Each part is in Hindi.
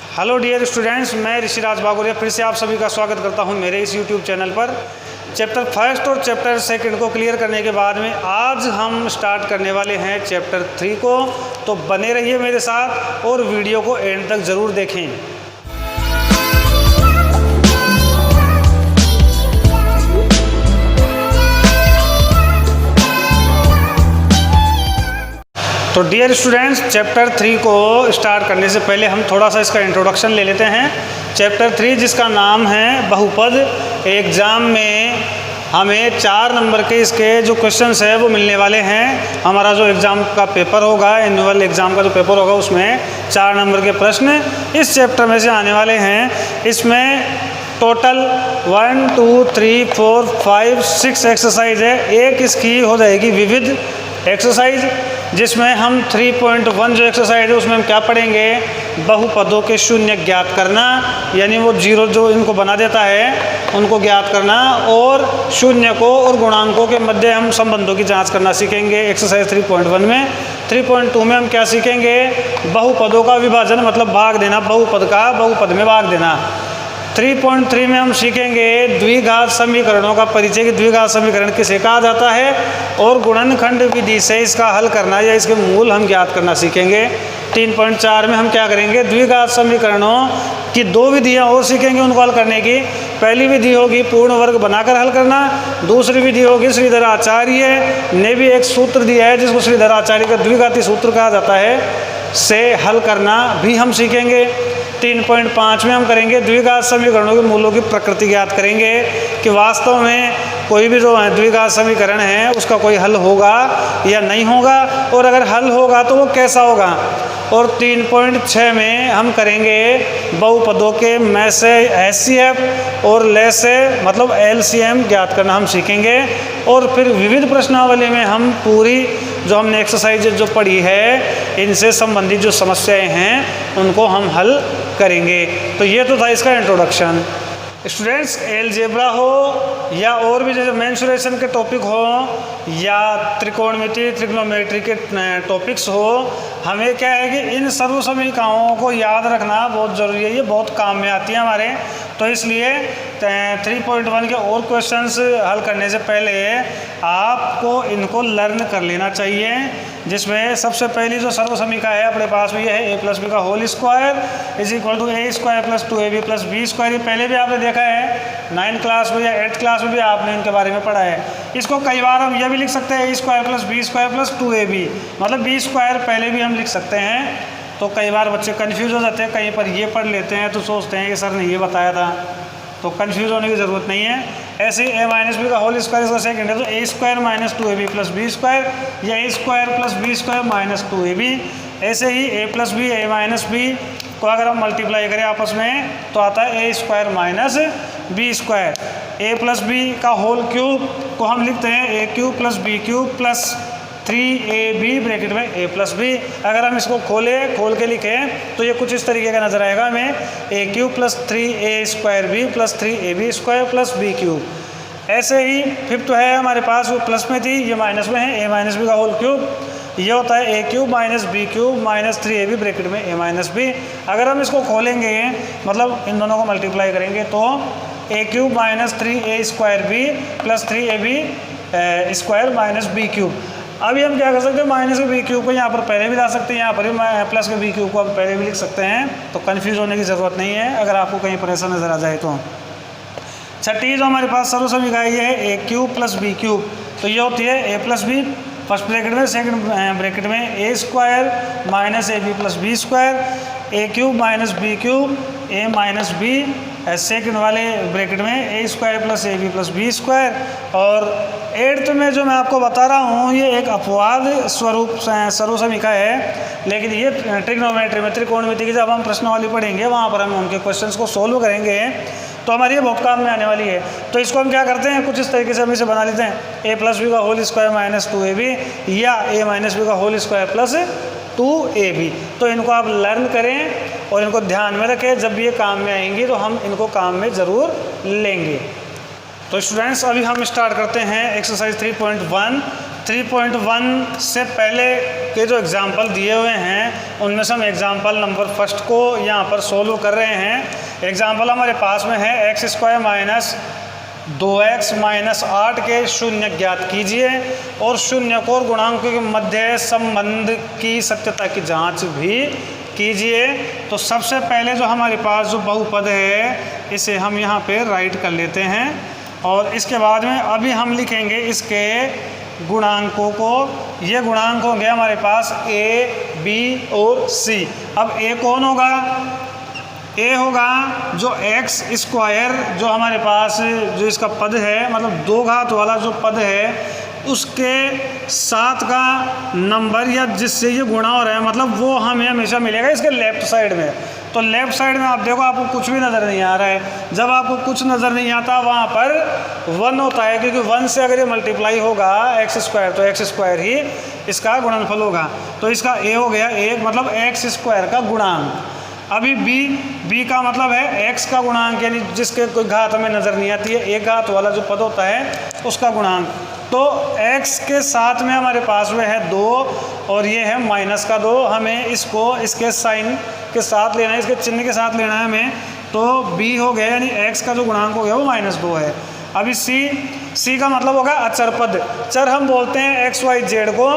हेलो डियर स्टूडेंट्स, मैं ऋषिराज बागोरिया फिर से आप सभी का स्वागत करता हूं मेरे इस यूट्यूब चैनल पर। चैप्टर फर्स्ट और चैप्टर सेकंड को क्लियर करने के बाद में आज हम स्टार्ट करने वाले हैं चैप्टर 3 को। तो बने रहिए मेरे साथ और वीडियो को एंड तक ज़रूर देखें। तो डियर स्टूडेंट्स, चैप्टर 3 को स्टार्ट करने से पहले हम थोड़ा सा इसका इंट्रोडक्शन ले लेते हैं। चैप्टर 3 जिसका नाम है बहुपद, एग्ज़ाम में हमें 4 नंबर के इसके जो क्वेश्चंस है वो मिलने वाले हैं। हमारा जो एग्ज़ाम का पेपर होगा, एनुअल एग्ज़ाम का जो पेपर होगा, उसमें 4 नंबर के प्रश्न इस चैप्टर में से आने वाले हैं। इसमें टोटल 1 2 3 4 5 6 एक्सरसाइज है। एक इसकी हो जाएगी विविध एक्सरसाइज, जिसमें हम 3.1 जो एक्सरसाइज है उसमें हम क्या पढ़ेंगे, बहुपदों के शून्य ज्ञात करना, यानी वो जीरो जो इनको बना देता है उनको ज्ञात करना, और शून्य को और गुणांकों के मध्य हम संबंधों की जांच करना सीखेंगे एक्सरसाइज 3.1 में। 3.2 में हम क्या सीखेंगे, बहुपदों का विभाजन मतलब भाग देना, बहुपद का बहुपद में भाग देना। 3.3 में हम सीखेंगे द्विघात समीकरणों का परिचय कि द्विघात समीकरण किसे कहा जाता है, और गुणनखंड विधि से इसका हल करना या इसके मूल हम ज्ञात करना सीखेंगे। 3.4 में हम क्या करेंगे, द्विघात समीकरणों की 2 विधियां और सीखेंगे उनको हल करने की। पहली विधि होगी पूर्ण वर्ग बनाकर हल करना, दूसरी विधि होगी श्रीधराचार्य ने भी एक सूत्र दिया है जिसको श्रीधराचार्य का द्विघाती सूत्र कहा जाता है, से हल करना भी हम सीखेंगे। 3.5 में हम करेंगे द्विघात समीकरणों के मूलों की प्रकृति ज्ञात करेंगे कि वास्तव में कोई भी जो द्विघात समीकरण है उसका कोई हल होगा या नहीं होगा, और अगर हल होगा तो वो कैसा होगा। और 3.6 में हम करेंगे बहुपदों के में से HCF और ले से मतलब LCM ज्ञात करना हम सीखेंगे। और फिर विविध प्रश्नावली में हम पूरी जो हमने एक्सरसाइज जो पढ़ी है इनसे संबंधित जो समस्याएं हैं उनको हम हल करेंगे। तो ये तो था इसका इंट्रोडक्शन। स्टूडेंट्स, एलजेब्रा हो या और भी जैसे मेंसुरेशन के टॉपिक हो या त्रिकोणमिति ट्रिग्नोमेट्री के टॉपिक्स हो, हमें क्या है कि इन सर्व समीकरणों को याद रखना बहुत ज़रूरी है। ये बहुत काम में आती है हमारे, तो इसलिए 3.1 के और क्वेश्चंस हल करने से पहले आपको इनको लर्न कर लेना चाहिए, जिसमें सबसे पहली जो सर्व समीकरण है अपने पास में ये है a+b का whole square is equal to a² + 2ab + b²। ये पहले भी आपने देखा है 9th क्लास में या 8th क्लास में भी आपने इनके बारे में पढ़ा है। इसको कई बार हम यह भी लिख सकते हैं a² + b² + 2ab, मतलब b² पहले भी हम लिख सकते हैं। तो कई बार बच्चे कंफ्यूज हो जाते हैं, कहीं पर ये पढ़ लेते हैं तो सोचते हैं कि सर ने ये बताया था, तो कंफ्यूज होने की ज़रूरत नहीं है। ऐसे a-b का होल स्क्वायर इसका सेकंड है तो a² - 2ab + b² या a² + b² - 2ab। ऐसे ही a + b a-b को अगर हम मल्टीप्लाई करें आपस में तो आता है a² - b²। a + b का होल क्यूब को हम लिखते हैं a³ + b³ + 3ab ब्रैकेट में a + b। अगर हम इसको खोल के लिखें तो ये कुछ इस तरीके का नजर आएगा हमें, a³ + 3a² + 3ab² + b³। ऐसे ही फिफ्थ है हमारे पास, वो प्लस में थी, ये माइनस में है, a - b का होल क्यूब, ये होता है a³ - b³ - 3ab ब्रैकेट में a - b। अगर हम इसको खोलेंगे मतलब इन दोनों को मल्टीप्लाई करेंगे तो a³ - 3a² + 3ab² - b³। अभी हम क्या कर सकते हैं, -b³ को यहाँ पर पहले भी ला सकते हैं, यहाँ पर भी +b³ को हम पहले भी लिख सकते हैं। तो कन्फ्यूज होने की ज़रूरत नहीं है अगर आपको कहीं पर ऐसा नज़र आ जाए तो। छठी जो हमारे पास सर्व समीकरण ये है a³ + b³। तो ये होती है a + b फर्स्ट ब्रैकेट में, सेकंड ब्रैकेट में a² - ab + b², a³ - b³ a - b, second वाले ब्रैकेट में a² + ab + b²। और 8th में जो मैं आपको बता रहा हूँ ये एक अपवाद स्वरूप सर्व समीकरण है, लेकिन ये ट्रिग्नोमेट्री में त्रिकोणमिति की जब हम प्रश्नावली पढ़ेंगे वहाँ पर हम उनके क्वेश्चंस को सोल्व करेंगे तो हमारी ये बहुत काम में आने वाली है। तो इसको हम क्या करते हैं, कुछ इस तरीके से हम इसे बना लेते हैं, a + b का होल स्क्वायर - 2ab या a - b का होल स्क्वायर + 2ab। तो इनको आप लर्न करें और इनको ध्यान में रखें, जब भी ये काम में आएंगी तो हम इनको काम में ज़रूर लेंगे। तो स्टूडेंट्स, अभी हम स्टार्ट करते हैं एक्सरसाइज 3.1 3.1 से पहले के जो एग्ज़ाम्पल दिए हुए हैं उनमें से हम एग्ज़ाम्पल नंबर फर्स्ट को यहाँ पर सोल्व कर रहे हैं। एग्ज़ाम्पल हमारे पास में है x² माइनस 2x माइनस 8 के शून्य ज्ञात कीजिए और शून्य को और गुणांकों के मध्य संबंध की सत्यता की जांच भी कीजिए। तो सबसे पहले जो हमारे पास जो बहुपद है इसे हम यहाँ पे राइट कर लेते हैं और इसके बाद में अभी हम लिखेंगे इसके गुणांकों को। ये गुणांक होंगे हमारे पास a, b और c। अब a कौन होगा? a होगा जो x² जो हमारे पास जो इसका पद है, मतलब 2 घात वाला जो पद है उसके साथ का नंबर या जिससे ये गुणा हो रहा है, मतलब वो हमें हमेशा मिलेगा इसके लेफ्ट साइड में। तो लेफ्ट साइड में आप देखो आपको कुछ भी नज़र नहीं आ रहा है। जब आपको कुछ नज़र नहीं आता वहाँ पर 1 होता है, क्योंकि 1 से अगर ये मल्टीप्लाई होगा x² तो x² ही इसका गुणनफल होगा। तो इसका a हो गया 1, मतलब x² का गुणांक। अभी b का मतलब है x का गुणांक, यानी जिसके कोई घात हमें नज़र नहीं आती है, एक घात वाला जो पद होता है उसका गुणांक। तो x के साथ में हमारे पास में है 2 और ये है माइनस का 2। हमें इसको इसके साइन के साथ लेना है, इसके चिन्ह के साथ लेना है हमें। तो b हो गया, यानी x का जो गुणांक हो गया वो -2 है। अभी c का मतलब होगा अचर पद। चर हम बोलते हैं x, y, z को।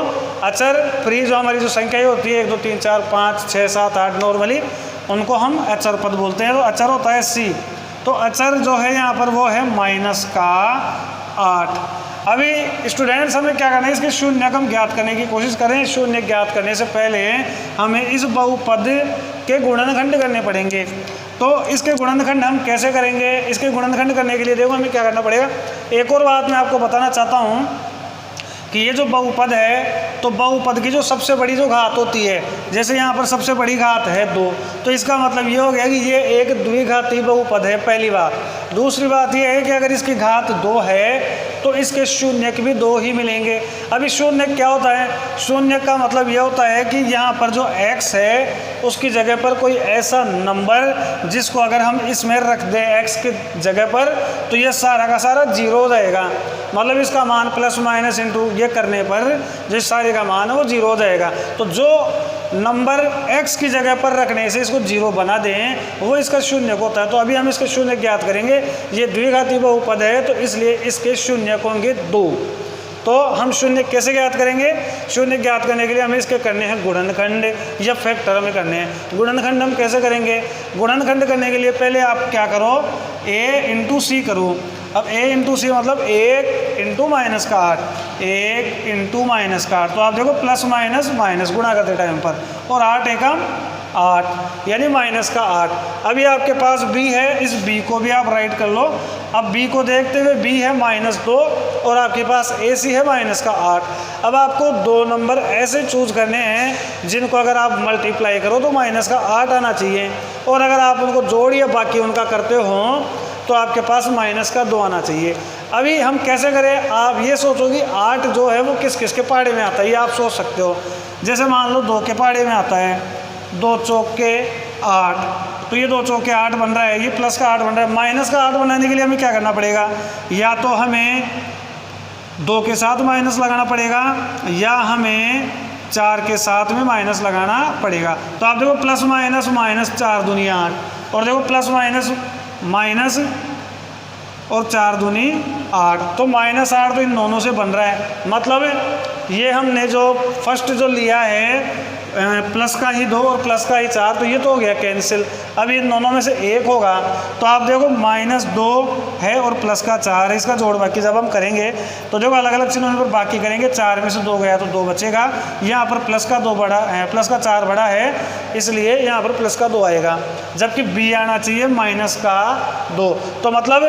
अचर फ्री जो हमारी जो संख्याएं होती है 1 2 3 4 5 6 7 8 नॉर्मली, उनको हम अचर पद बोलते हैं। तो अचर होता है c। तो अचर जो है यहाँ पर वो है -8। अभी स्टूडेंट्स हमें क्या करना है, इसके शून्य हम ज्ञात करने की कोशिश करें। शून्य ज्ञात करने से पहले हमें इस बहुपद के गुणनखंड करने पड़ेंगे। तो इसके गुणनखंड हम कैसे करेंगे? इसके गुणनखंड करने के लिए देखो हमें क्या करना पड़ेगा। एक और बात मैं आपको बताना चाहता हूँ कि ये जो बहुपद है, तो बहुपद की जो सबसे बड़ी जो घात होती है, जैसे यहाँ पर सबसे बड़ी घात है 2, तो इसका मतलब ये हो गया कि ये एक द्विघाती बहुपद है, पहली बात। दूसरी बात ये है कि अगर इसकी घात 2 है तो इसके शून्य के भी 2 ही मिलेंगे। अभी शून्य क्या होता है? शून्य का मतलब ये होता है कि यहाँ पर जो x है उसकी जगह पर कोई ऐसा नंबर जिसको अगर हम इसमें रख दें x की जगह पर, तो ये सारा का सारा 0 हो जाएगा। मतलब इसका मान प्लस माइनस इंटू ये करने पर जिस सारे का मान है वो 0 हो जाएगा। तो जो नंबर x की जगह पर रखने से इसको 0 बना दें वो इसका शून्य होता है। तो अभी हम इसके शून्य ज्ञात करेंगे। ये द्विघाती बहुपद है तो इसलिए इसके शून्य होंगे 2। तो हम शून्य कैसे ज्ञात करेंगे? शून्य ज्ञात करने के लिए हमें इसके करने हैं गुणनखंड या फैक्टर हमें करने हैं। गुणनखंड हम कैसे करेंगे? गुणनखंड करने के लिए पहले आप क्या करो, a इंटू सी करो। अब a इंटू सी मतलब 1 इंटू माइनस का 8, 1 इंटू माइनस का 8। तो आप देखो प्लस माइनस माइनस गुणा करते टाइम पर, और 8 एकम 8 यानी माइनस का 8। अभी आपके पास b है, इस b को भी आप राइट कर लो। अब b को देखते हुए b है -2 और आपके पास ac है -8। अब आपको 2 नंबर ऐसे चूज करने हैं जिनको अगर आप मल्टीप्लाई करो तो -8 आना चाहिए, और अगर आप उनको जोड़ या बाकी उनका करते हो तो आपके पास -2 आना चाहिए। अभी हम कैसे करें? आप ये सोचो कि 8 जो है वो किस किस के पहाड़े में आता है, ये आप सोच सकते हो। जैसे मान लो 2 के पहाड़े में आता है, 2 चौके 8, तो ये 2 चौके 8 बन रहा है, ये प्लस का 8 बन रहा है। माइनस का 8 बनाने के लिए हमें क्या करना पड़ेगा? या तो हमें 2 के साथ माइनस लगाना पड़ेगा या हमें 4 के साथ में माइनस लगाना पड़ेगा। तो आप देखो प्लस माइनस माइनस 4 दूनी 8, और देखो प्लस माइनस माइनस और 4 दूनी 8, तो -8 तो इन दोनों से बन रहा है। मतलब ये हमने जो फर्स्ट जो लिया है प्लस का ही 2 और प्लस का ही 4, तो ये तो हो गया कैंसिल। अब इन दोनों में से एक होगा, तो आप देखो -2 है और प्लस का 4 है, इसका जोड़ बाकी जब हम करेंगे तो देखो अलग अलग चिन्हों पर बाकी करेंगे। 4 में से 2 गया तो 2 बचेगा। यहाँ पर प्लस का 2 बड़ा है, प्लस का 4 बड़ा है, इसलिए यहाँ पर प्लस का 2 आएगा, जबकि b आना चाहिए -2। तो मतलब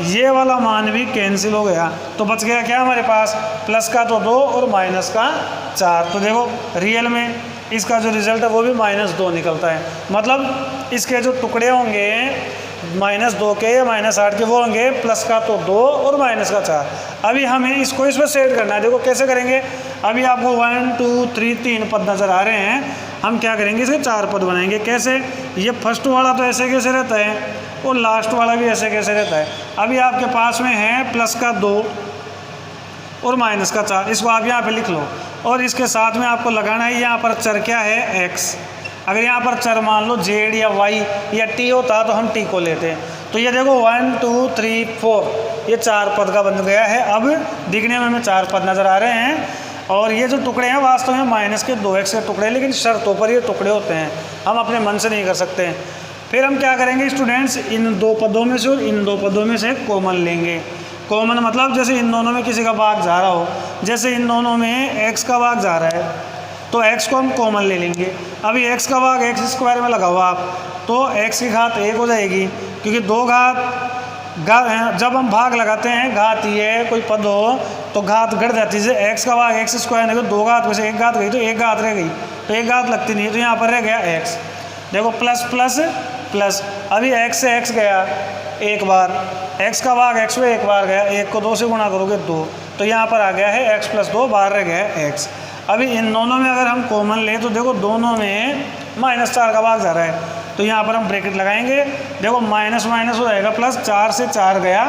ये वाला मान भी कैंसिल हो गया। तो बच गया क्या हमारे पास? प्लस का तो 2 और माइनस का 4। तो देखो रियल में इसका जो रिजल्ट है वो भी -2 निकलता है। मतलब इसके जो टुकड़े होंगे -2 के या -8 के वो होंगे प्लस का तो 2 और माइनस का 4। अभी हमें इसको इस पर सेट करना है। देखो कैसे करेंगे? अभी आपको 1 2 3 3 पद नज़र आ रहे हैं। हम क्या करेंगे? इसके 4 पद बनाएंगे। कैसे? ये फर्स्ट वाला तो ऐसे कैसे रहता है और लास्ट वाला भी ऐसे कैसे रहता है। अभी आपके पास में है प्लस का 2, और माइनस का 4, इसको आप यहाँ पे लिख लो। और इसके साथ में आपको लगाना है यहाँ पर चर क्या है, x। अगर यहाँ पर चर मान लो z या y या t होता तो हम t को लेते। तो ये देखो 1 2 3 4 ये 4 पद का बन गया है। अब दिखने में हमें 4 पद नज़र आ रहे हैं और ये जो टुकड़े हैं वास्तव में माइनस के 2x के टुकड़े हैं, लेकिन शर्तों पर ये टुकड़े होते हैं, हम अपने मन से नहीं कर सकते। फिर हम क्या करेंगे स्टूडेंट्स, इन दो पदों में से और इन दो पदों में से कॉमन लेंगे। कॉमन मतलब जैसे इन दोनों में किसी का भाग जा रहा हो, जैसे इन दोनों में x का भाग जा रहा है तो x को हम कॉमन ले लेंगे। अभी x का भाग x स्क्वायर में लगा हुआ आप, तो x की घात 1 हो जाएगी, क्योंकि 2 घात जब हम भाग लगाते हैं घात ये कोई पद हो तो घात घट जाती है। जैसे x का भाग x स्क्वायर नहीं, 2 घात में से 1 घात गई तो 1 घात रह गई, तो 1 घात लगती नहीं है, तो यहाँ पर रह गया x। देखो प्लस प्लस प्लस, अभी x से x गया एक बार, x का भाग x में एक बार गया, 1 को 2 से गुणा करोगे 2, तो यहाँ पर आ गया है x + 2, बाहर रह गया है x। अभी इन दोनों में अगर हम कॉमन ले तो देखो दोनों में -4 का भाग जा रहा है, तो यहाँ पर हम ब्रैकेट लगाएंगे। देखो माइनस माइनस हो जाएगा प्लस, 4 से 4 गया,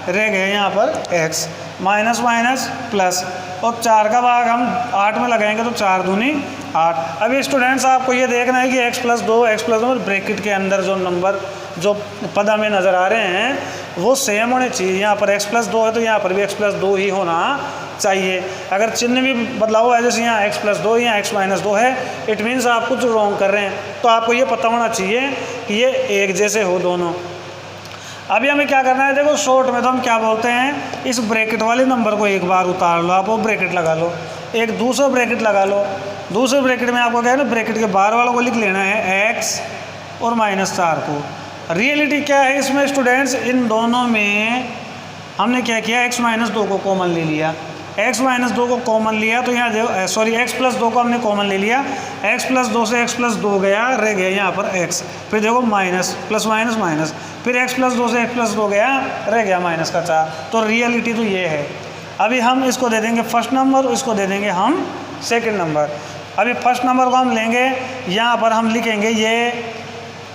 रह गया यहाँ पर x, माइनस माइनस प्लस, और 4 का भाग हम 8 में लगाएंगे तो 4 दूनी 8। अभी स्टूडेंट्स आपको ये देखना है कि x + 2 ब्रैकेट के अंदर जो नंबर जो पद हमें नज़र आ रहे हैं वो सेम होने चाहिए। यहाँ पर x + 2 है तो यहाँ पर भी x + 2 ही होना चाहिए। अगर चिन्ह भी बदलाव है, जैसे यहाँ x + 2 यहाँ x - 2 है, इट मीन्स आप कुछ रॉन्ग कर रहे हैं, तो आपको ये पता होना चाहिए कि ये एक जैसे हो दोनों। अभी हमें क्या करना है, देखो शॉर्ट में तो हम क्या बोलते हैं, इस ब्रैकेट वाले नंबर को एक बार उतार लो आप, वो ब्रैकेट लगा लो, एक दूसरा ब्रैकेट लगा लो। दूसरे ब्रैकेट में आपको क्या है ना, ब्रैकेट के बाहर वालों को लिख लेना है x और -4 को। रियलिटी क्या है इसमें स्टूडेंट्स, इन दोनों में हमने क्या किया, x - 2 को कॉमन ले लिया, x - 2 को कॉमन लिया तो यहाँ देखो सॉरी x + 2 को हमने कॉमन ले लिया, x + 2 से x + 2 गया, रह गया यहाँ पर x, फिर देखो माइनस प्लस माइनस माइनस, फिर x + 2 से x + 2 गया, रह गया -4। तो रियलिटी तो ये है। अभी हम इसको दे देंगे फर्स्ट नंबर, इसको दे देंगे हम सेकंड नंबर। अभी फर्स्ट नंबर को हम लेंगे, यहाँ पर हम लिखेंगे ये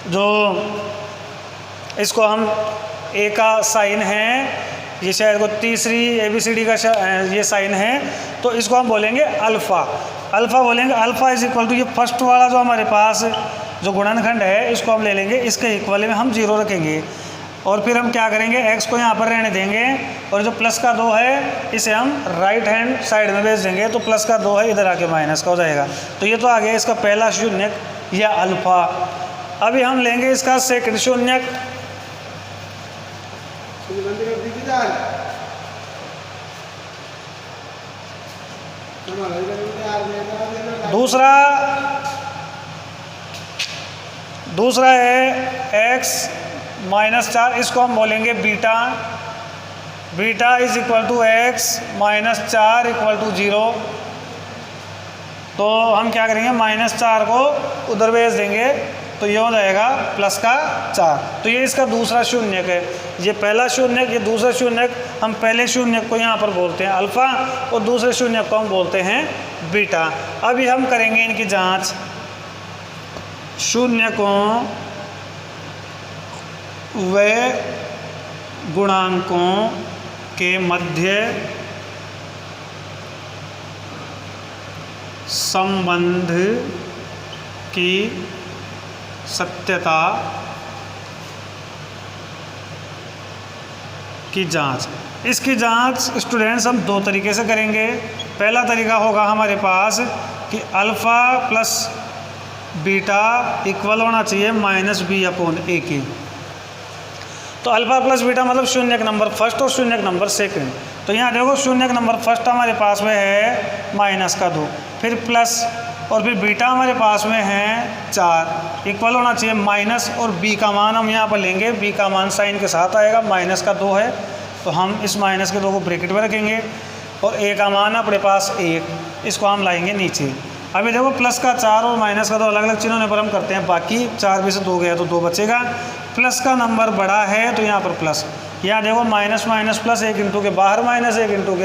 जो इसको हम a का साइन है, ये शायद को तीसरी ABCD का ये साइन है, तो इसको हम बोलेंगे अल्फ़ा। अल्फ़ा बोलेंगे, अल्फ़ा = ये फर्स्ट वाला जो हमारे पास जो गुणनखंड है इसको हम ले लेंगे, इसके इक्वल में हम 0 रखेंगे, और फिर हम क्या करेंगे, x को यहाँ पर रहने देंगे, और जो प्लस का 2 है इसे हम राइट हैंड साइड में भेज देंगे, तो प्लस का 2 है इधर आके माइनस का हो जाएगा। तो ये तो आ गया इसका पहला शून्यक या अल्फ़ा। अभी हम लेंगे इसका सेकंड शून्यक, दूसरा है x - 4, इसको हम बोलेंगे बीटा। Beta = x - 4 = 0। तो हम क्या करेंगे, -4 को उधर भेज देंगे, तो ये हो जाएगा प्लस का 4। तो ये इसका दूसरा शून्यक है, ये पहला शून्यक, ये दूसरा शून्यक। हम पहले शून्यक को यहाँ पर बोलते हैं अल्फ़ा और दूसरे शून्यक को हम बोलते हैं बीटा। अभी हम करेंगे इनकी जांच, शून्यकों व गुणांकों के मध्य संबंध की सत्यता की जांच। इसकी जांच स्टूडेंट्स हम 2 तरीके से करेंगे। पहला तरीका होगा हमारे पास कि अल्फ़ा प्लस बीटा इक्वल होना चाहिए -b/a के। तो अल्फ़ा प्लस बीटा मतलब शून्यक नंबर फर्स्ट और शून्यक नंबर सेकंड। तो यहाँ देखो शून्यक नंबर फर्स्ट हमारे पास में है -2, फिर प्लस, और फिर बीटा हमारे पास में है 4, इक्वल होना चाहिए माइनस, और b का मान हम यहाँ पर लेंगे, b का मान साइन के साथ आएगा, -2 है तो हम इस -2 को ब्रैकेट में रखेंगे, और a का मान अपने पास 1, इसको हम लाएंगे नीचे। अभी देखो प्लस का 4 और माइनस का 2 अलग अलग चिन्हों पर हम करते हैं, बाकी 4 में से 2 गया तो 2 बचेगा। प्लस का नंबर बड़ा है तो यहाँ पर प्लस, यहाँ देखो माइनस माइनस प्लस, एक इंटू के बाहर माइनस, एक इंटू के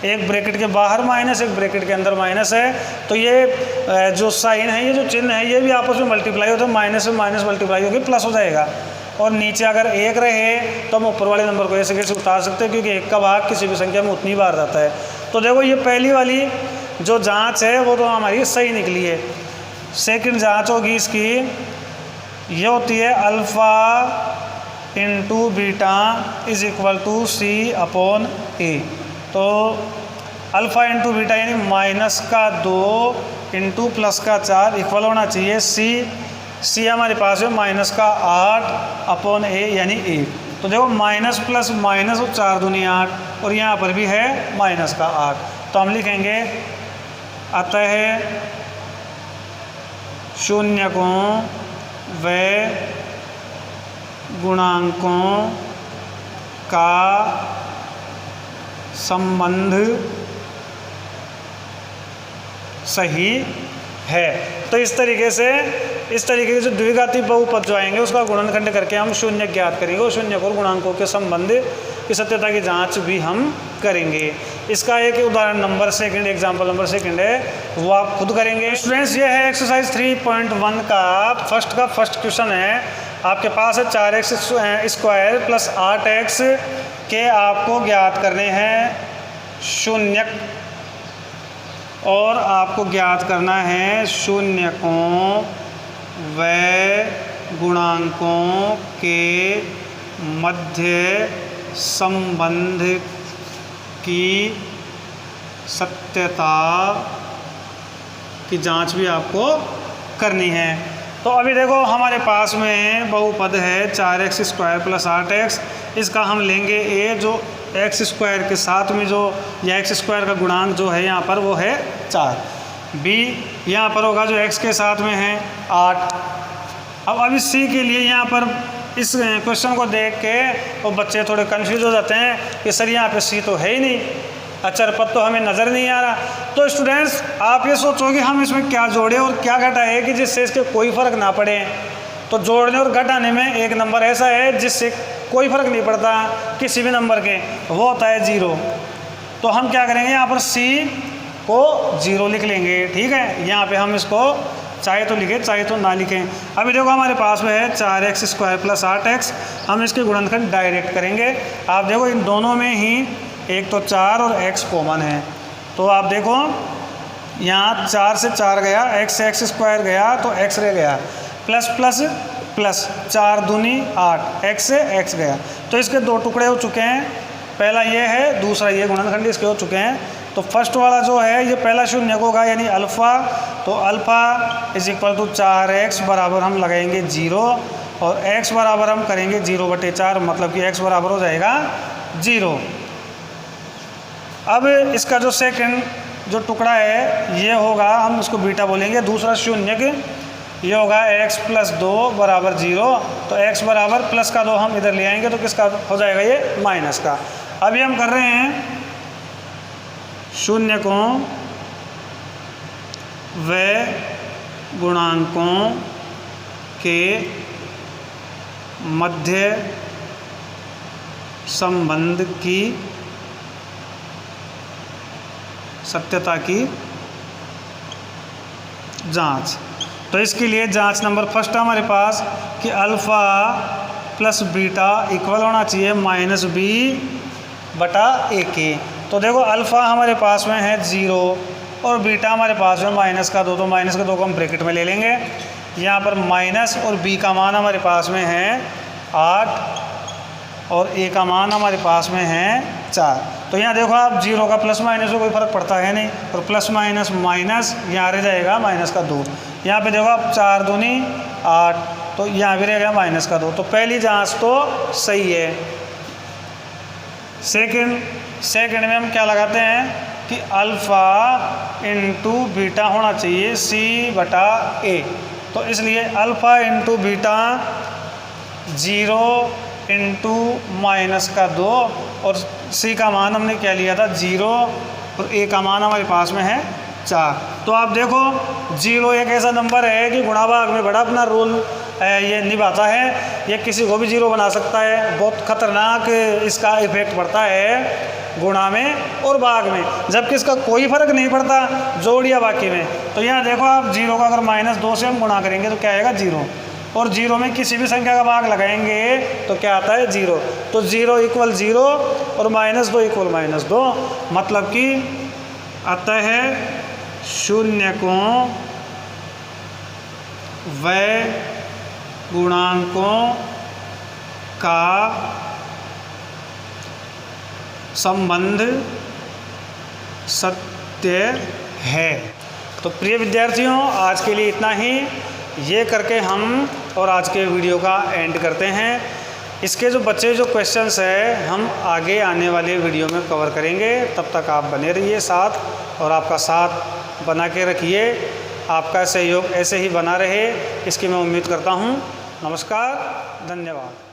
एक ब्रैकेट के बाहर माइनस, एक ब्रैकेट के अंदर माइनस है। तो ये जो साइन है, ये जो चिन्ह है, ये भी आपस में मल्टीप्लाई होता है, माइनस से माइनस मल्टीप्लाई होकर प्लस हो जाएगा। और नीचे अगर 1 रहे तो हम ऊपर वाले नंबर को ऐसे कैसे उतार सकते हैं, क्योंकि 1 का भाग किसी भी संख्या में उतनी बार जाता है। तो देखो ये पहली वाली जो जांच है वो तो हमारी सही निकली है। सेकंड जांच होगी इसकी, ये होती है alpha into beta is equal to C upon A. तो अल्फ़ा इंटू बीटा यानी -2 इंटू +4 इक्वल होना चाहिए सी हमारे पास है -8 अपॉन ए यानी 1। तो देखो माइनस प्लस माइनस और 4 दूनी 8 और यहाँ पर भी है -8। तो हम लिखेंगे अतः शून्यकों व गुणांकों का संबंध सही है। तो इस तरीके के जो द्विघाती बहुपद जो आएंगे उसका गुणनखंड करके हम शून्य ज्ञात करेंगे और शून्य और गुणांकों के संबंध की सत्यता की जांच भी हम करेंगे। इसका एक उदाहरण number second, example number second है, वो आप खुद करेंगे। स्टूडेंट्स ये है एक्सरसाइज 3.1 का फर्स्ट क्वेश्चन है। आपके पास है 4x स्क्वायर प्लस 8x के आपको ज्ञात करने हैं शून्यक, और आपको ज्ञात करना है शून्यकों व गुणांकों के मध्य संबंध की सत्यता की जांच भी आपको करनी है। तो अभी देखो हमारे पास में बहुपद है 4x स्क्वायर प्लस 8x। इसका हम लेंगे a, जो x स्क्वायर के साथ में जो या x स्क्वायर का गुणांक जो है यहाँ पर वो है 4। b यहाँ पर होगा जो x के साथ में है 8। अब अभी c के लिए यहाँ पर इस क्वेश्चन को देख के वो बच्चे थोड़े कंफ्यूज हो जाते हैं कि सर यहाँ पे c तो है ही नहीं, अचर पद तो हमें नज़र नहीं आ रहा। तो स्टूडेंट्स आप ये सोचोगे हम इसमें क्या जोड़े और क्या घटाए कि जिससे इसके कोई फ़र्क ना पड़े। तो जोड़ने और घटाने में एक नंबर ऐसा है जिससे कोई फ़र्क नहीं पड़ता किसी भी नंबर के, वो होता है 0। तो हम क्या करेंगे यहाँ पर c को 0 लिख लेंगे। ठीक है, यहाँ पे हम इसको चाहे तो लिखें चाहे तो ना लिखें। अभी देखो हमारे पास में है 4x स्क्वायर प्लस 8x। हम इसके गुणनखंड डायरेक्ट करेंगे। आप देखो इन दोनों में ही एक तो 4 और x कॉमन है। तो आप देखो यहाँ 4 से 4 गया, x से x स्क्वायर गया तो x रह गया, प्लस प्लस प्लस 4 दूनी 8, x से x गया। तो इसके 2 टुकड़े हो चुके हैं, पहला ये है, दूसरा ये गुणनखंड इसके हो चुके हैं। तो फर्स्ट वाला जो है ये पहला शून्य होगा यानी अल्फ़ा। तो alpha is equal to 4x बराबर हम लगाएंगे 0 और x बराबर हम करेंगे 0/4, मतलब कि x बराबर हो जाएगा 0। अब इसका जो सेकंड जो टुकड़ा है ये होगा, हम उसको बीटा बोलेंगे। दूसरा शून्य ये होगा x प्लस 2 बराबर 0। तो x बराबर प्लस का 2 हम इधर ले आएंगे तो किसका हो जाएगा ये माइनस का। अभी हम कर रहे हैं शून्यकों व गुणांकों के मध्य संबंध की सत्यता की जांच। तो इसके लिए जांच नंबर फर्स्ट हमारे पास कि अल्फ़ा प्लस बीटा इक्वल होना चाहिए -b/a के। तो देखो अल्फ़ा हमारे पास में है 0 और बीटा हमारे पास में -2। तो -2 को हम ब्रैकेट में ले लेंगे। यहाँ पर माइनस और b का मान हमारे पास में है 8 और a का मान हमारे पास में है 4। तो यहाँ देखो आप 0 का प्लस माइनस में कोई फ़र्क पड़ता है नहीं, और प्लस माइनस माइनस यहाँ रह जाएगा -2। यहाँ पे देखो आप 4 दूनी 8, तो यहाँ भी रहेगा -2। तो पहली जांच तो सही है। सेकंड में हम क्या लगाते हैं कि अल्फ़ा इंटू बीटा होना चाहिए c/a। तो इसलिए अल्फ़ा इंटू बीटा 0 इंटू -2 और c का मान हमने क्या लिया था 0 और a का मान हमारे पास में है 4। तो आप देखो 0 एक ऐसा नंबर है कि गुणा भाग में बड़ा अपना रोल ये निभाता है। ये किसी को भी 0 बना सकता है। बहुत ख़तरनाक इसका इफेक्ट पड़ता है गुणा में और भाग में, जबकि इसका कोई फ़र्क नहीं पड़ता जोड़ या बाकी में। तो यहाँ देखो आप 0 का अगर -2 से हम गुणा करेंगे तो क्या आएगा 0, और 0 में किसी भी संख्या का भाग लगाएंगे तो क्या आता है 0। तो 0 = 0 और -2 = -2, मतलब कि अतः शून्य को व गुणांकों का संबंध सत्य है। तो प्रिय विद्यार्थियों, आज के लिए इतना ही। ये करके हम और आज के वीडियो का एंड करते हैं। इसके जो बचे जो क्वेश्चंस है हम आगे आने वाले वीडियो में कवर करेंगे। तब तक आप बने रहिए साथ और आपका साथ बना के रखिए। आपका सहयोग ऐसे ही बना रहे, इसकी मैं उम्मीद करता हूँ। नमस्कार, धन्यवाद।